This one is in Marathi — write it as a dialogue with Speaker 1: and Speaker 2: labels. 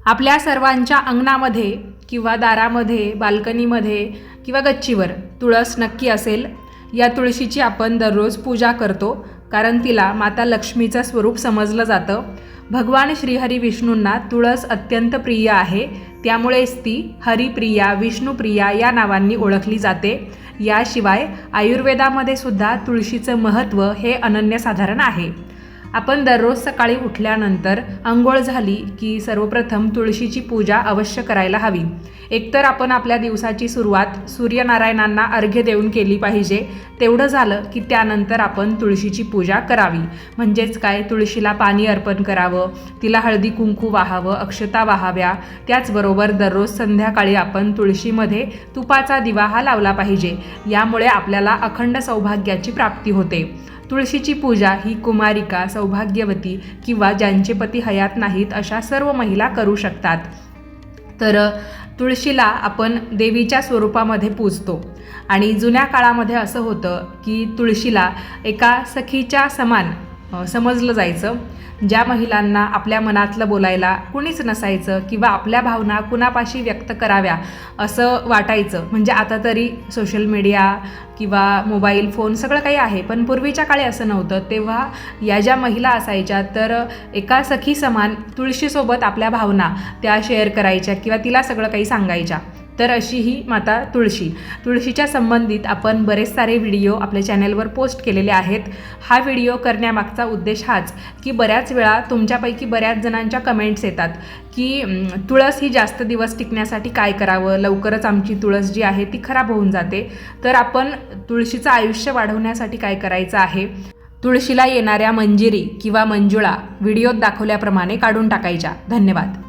Speaker 1: आपल्या सर्वांच्या अंगणामध्ये किंवा दारामध्ये, बाल्कनीमध्ये किंवा गच्चीवर तुळस नक्की असेल. या तुळशीची आपण दररोज पूजा करतो, कारण तिला माता लक्ष्मीचं स्वरूप समजलं जातं. भगवान श्रीहरी विष्णूंना तुळस अत्यंत प्रिय आहे, त्यामुळेच ती हरिप्रिया, विष्णुप्रिया या नावांनी ओळखली जाते. याशिवाय आयुर्वेदामध्ये सुद्धा तुळशीचं महत्त्व हे अनन्यसाधारण आहे. आपण दररोज सकाळी उठल्यानंतर अंघोळ झाली की सर्वप्रथम तुळशीची पूजा अवश्य करायला हवी. एकतर आपण आपल्या दिवसाची सुरुवात सूर्यनारायणांना अर्घ्य देऊन केली पाहिजे. तेवढं झालं की त्यानंतर आपण तुळशीची पूजा करावी. म्हणजेच काय, तुळशीला पाणी अर्पण करावं, तिला हळदी कुंकू वाहावं, अक्षता वाहाव्या. त्याचबरोबर दररोज संध्याकाळी आपण तुळशीमध्ये तुपाचा दिवा हा लावला पाहिजे. यामुळे आपल्याला अखंड सौभाग्याची प्राप्ती होते. तुळशीची पूजा ही कुमारिका, सौभाग्यवती किंवा ज्यांचे पती हयात नाहीत अशा सर्व महिला करू शकतात. तर तुळशीला आपण देवीच्या स्वरूपामध्ये पूजतो आणि जुन्या काळामध्ये असं होतं की तुळशीला एका सखीच्या समान समजलं जायचं. ज्या महिलांना आपल्या मनातलं बोलायला कुणीच नसायचं किंवा आपल्या भावना कुणापाशी व्यक्त कराव्या असं वाटायचं. म्हणजे आता तरी सोशल मीडिया किंवा मोबाईल फोन सगळं काही आहे, पण पूर्वीच्या काळी असं नव्हतं. तेव्हा या ज्या महिला असायच्या तर एका सखी समान तुळशीसोबत आपल्या भावना त्या शेअर करायच्या किंवा तिला सगळं काही सांगायच्या. तर अशी ही माता तुळशी. तुळशीच्या संबंधित आपण बरेच सारे व्हिडिओ आपल्या चॅनलवर पोस्ट केलेले आहेत. हा व्हिडिओ करण्यामागचा उद्देश हाच की बऱ्याच वेळा तुमच्यापैकी बऱ्याच जणांच्या कमेंट्स येतात की तुळस ही जास्त दिवस टिकण्यासाठी काय करावं, लवकरच आमची तुळस जी आहे ती खराब होऊन जाते. तर आपण तुळशीचं आयुष्य वाढवण्यासाठी काय करायचं आहे, तुळशीला येणाऱ्या मंजिरी किंवा मंजुळा व्हिडिओत दाखवल्याप्रमाणे काढून टाकायच्या. धन्यवाद.